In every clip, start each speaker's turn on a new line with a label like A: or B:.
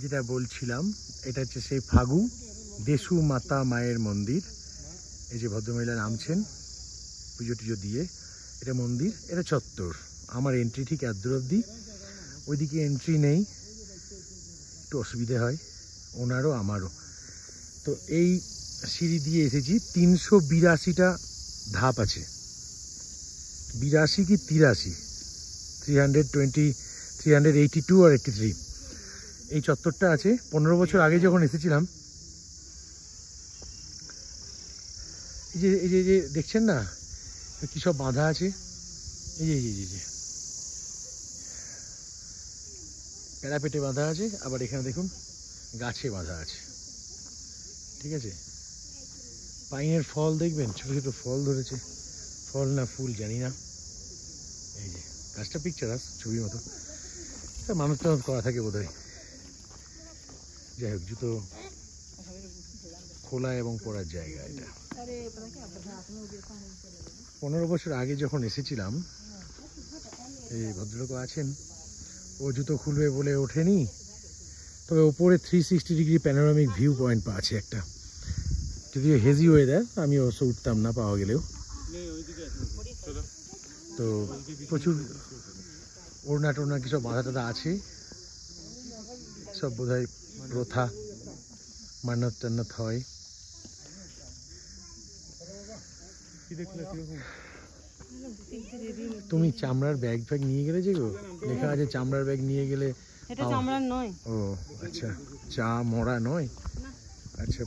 A: যেটা বলছিলাম, এটা হচ্ছে সেই ফাগু দেশু মাতা মায়ের মন্দির। এই যে ভদ্রমহিলা নামছেন পুজো টুজো দিয়ে। এটা মন্দির, এটা চত্বর। আমার এন্ট্রি ঠিক এত দূর অব্দি, ওইদিকে এন্ট্রি নেই, একটু অসুবিধে হয় ওনারও আমারও। তো এই সিঁড়ি দিয়ে এসেছি। 382টা ধাপ আছে, 82 কি 83, 382 আর 83 এই চত্বরটা আছে। 15 বছর আগে যখন এসেছিলাম, এই যে দেখছেন না কি সব বাঁধা আছে, এই যে প্যারাপেটে বাঁধা আছে, আবার এখানে দেখুন গাছে বাঁধা আছে। ঠিক আছে, পাইনের ফল দেখবেন, ছোট ছোট ফল ধরেছে, ফল না ফুল জানি না। এই যে গাছটা পিকচারাস ছবির মতো, মানুষ টানুষ করা থাকে বোধ হয়। যাই হোক, জুতো খোলা এবং পরার জায়গা এটা। 15 বছর আগে যখন এসেছিলাম, এই ভদ্রলোক আছেন, ও জুতো খুলবে বলে ওঠেনি, তবে ওপরে 360 ডিগ্রি প্যানোরামিক ভিউ পয়েন্ট আছে একটা। যদিও হেজি ওয়েদার, আমি অবশ্য উঠতাম না পাওয়া গেলেও। তো প্রচুর ওড়না টোড়না কিছু বাঁধা টাধা আছে, সব বোধহয় প্রথা, মান্নত টান্নত হয়। তুমি চামড়ার ব্যাগ ফ্যাগ নিয়ে গেলে, যে গো লেখা আছে চামড়ার ব্যাগ নিয়ে গেলে।
B: এটা চামড়ার নয়।
A: ও আচ্ছা, চা মরা নয়। আচ্ছা,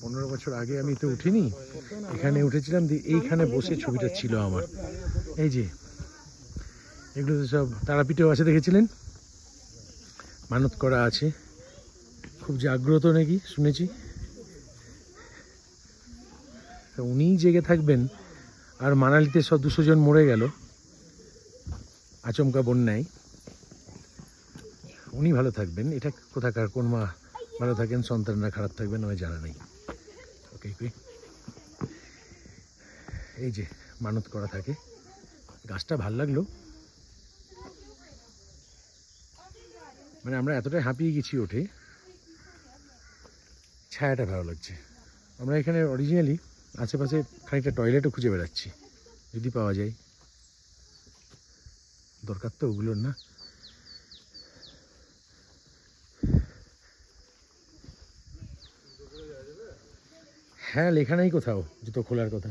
A: 15 বছর আগে আমি তো উঠিনি, এখানে উঠেছিলাম, এইখানে বসে ছবিটা ছিল আমার। এই যে এগুলো তো সব তারাপীঠেও আছে, দেখেছিলেন, মানত করা আছে, খুব জাগ্রত নাকি শুনেছি। উনিই জেগে থাকবেন। আর মানালিতে সব 200 জন মরে গেল আচমকা বন্যায়, উনি ভালো থাকবেন। এটা কোথাকার কোন মা ভালো থাকেন, সন্তানরা খারাপ থাকবেন, আমি জানা নেই। ওকে, এই যে মানত করা থাকে। গাছটা ভাল লাগলো, মানে আমরা এতটাই হাঁপিয়ে গেছি ওঠে, ছায়াটা ভালো লাগছে। আমরা এখানে অরিজিনালি আশেপাশে খানিকটা টয়লেটও খুঁজে বেড়াচ্ছি, যদি পাওয়া যায়। দরকার তো ওগুলোর, না? হ্যাঁ, লেখা নেই কোথাও জুতো খোলার কথা।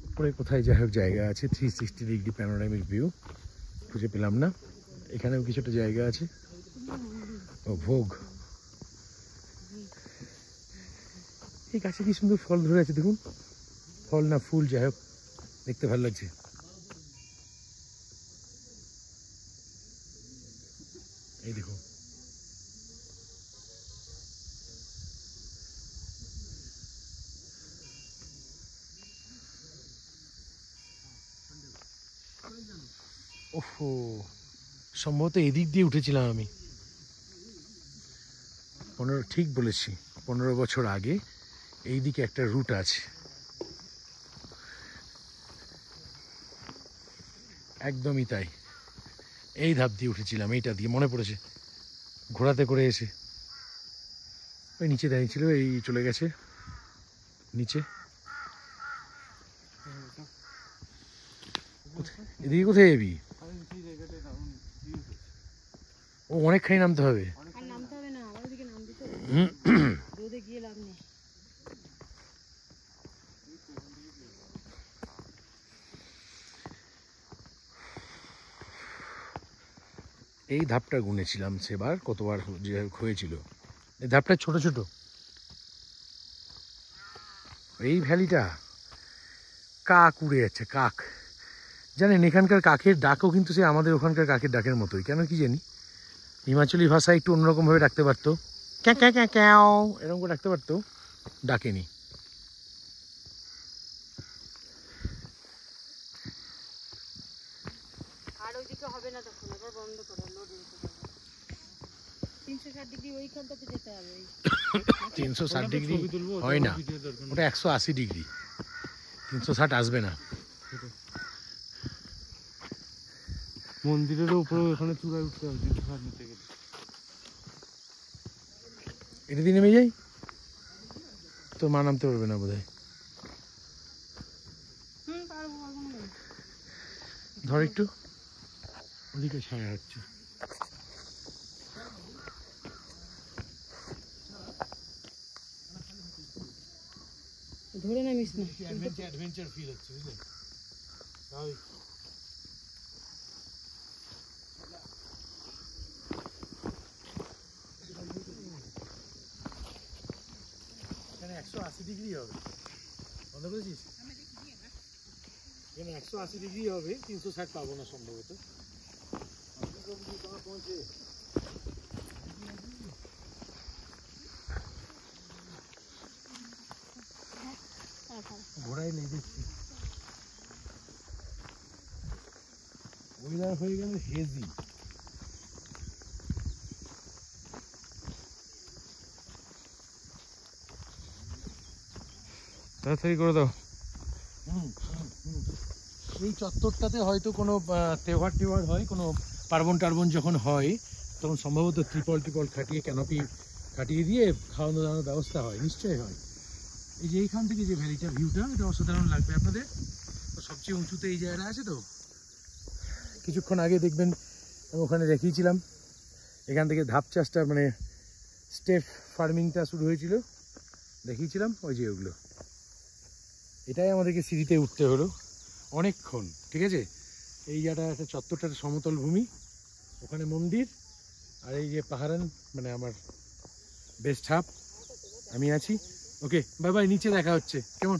A: উপরে কোথায় যাই হোক জায়গা আছে, 360 ডিগ্রি প্যানোরামিক ভিউ, খুঁজে পেলাম না। এখানেও কিছুটা জায়গা আছে। ও ভোগ, এই গাছে কি সুন্দর ফল ধরে আছে দেখুন, ফল না ফুল যাই হোক, দেখতে ভালো লাগছে। এই দেখুন, ওহো, সম্ভবত এদিক দিয়ে উঠেছিলাম আমি। 15, ঠিক বলেছি, 15 বছর আগে এইদিকে একটা রুট আছে, একদমই তাই। এই ধাপ দিয়ে উঠেছিলাম, এইটা দিয়ে মনে পড়েছে, ঘোড়াতে করে এসে। ওই নিচে দাঁড়িয়ে ছিল, এই চলে গেছে নিচে। এদিকে কোথায় যাবি? ও অনেকখানি নামতে হবে। এই ধাপটা গুনেছিলাম সেবার কতবার হয়েছিল। এই ধাপটা ছোট ছোট, এই ভ্যালিটা কাক উড়ে যাচ্ছে, কাক। জানেন, এখানকার কাকের ডাকও কিন্তু সে আমাদের ওখানকার কাকের ডাকের মতোই, কেন কি জানি। হিমাচলি ভাষায় একটু অন্যরকমভাবে ডাকতে পারতো, ক্যাঁ ক্যাঁ ক্যাঁ ক্যাও এরকম করে ডাকতে পারতো, ডাকেনি।
B: আর ওইদিকে হবে না তখন, আবার বন্ধ করো, লোডিং করো। 360 ডিগ্রি ওইখানটাতে যেতে হবে।
A: 360 ডিগ্রি হয় না, ওটা 180 ডিগ্রি, 360 আসবে না।
C: মন্দিরেরও উপরে ওখানে চূড়ায় উঠতে হবে তীর্থস্থান নিতে গেলে।
A: এটা দিয়ে নেমে যাই, তোর মা নামতে পারবে না বোধহয়।
B: পারবো পারবো না কেন?
A: ধর একটু, ওদিকে ছায়া হচ্ছে।
B: ধরে নামিস না।
A: অ্যাডভেঞ্চার ফিল হচ্ছে, বুঝলে? এখানে 180 ডিগ্রি হবে, বন্ধ করেছিস? এখানে 180 ডিগ্রি হবে, 360 পাবো না সম্ভবত। ঘোড়ায় নেই দেখছি, ওয়েদার হয়ে গেল হেজি।
C: তাড়াতাড়ি করে দাও।
A: এই চত্বরটাতে হয়তো কোনো তেওহার টেওয়ার হয়, কোনো পার্বণ টার্বণ যখন হয় তখন সম্ভবত ত্রিপল খাটিয়ে, ক্যানোপি খাটিয়ে দিয়ে খাওয়ানো দাওয়ানোর ব্যবস্থা হয়, নিশ্চয়ই হয়। এই যে এইখান থেকে যে ভ্যালিটার ভিউটা, এটা অসাধারণ লাগবে আপনাদের। সবচেয়ে উঁচুতে এই জায়গাটা আছে তো, কিছুক্ষণ আগে দেখবেন আমি ওখানে দেখিয়েছিলাম, এখান থেকে ধাপ চাষটা মানে স্টেপ ফার্মিংটা শুরু হয়েছিল, দেখিয়েছিলাম ওই যে ওগুলো। এটাই আমাদেরকে সিঁড়িতে উঠতে হলো অনেকক্ষণ, ঠিক আছে? এই জায়গাটা একটা চত্বরটা একটা সমতল ভূমি, ওখানে মন্দির, আর এই যে পাহারান মানে আমার বেস্ট হাব, আমি আছি। ওকে, বাই বাই, নিচে দেখা হচ্ছে, কেমন?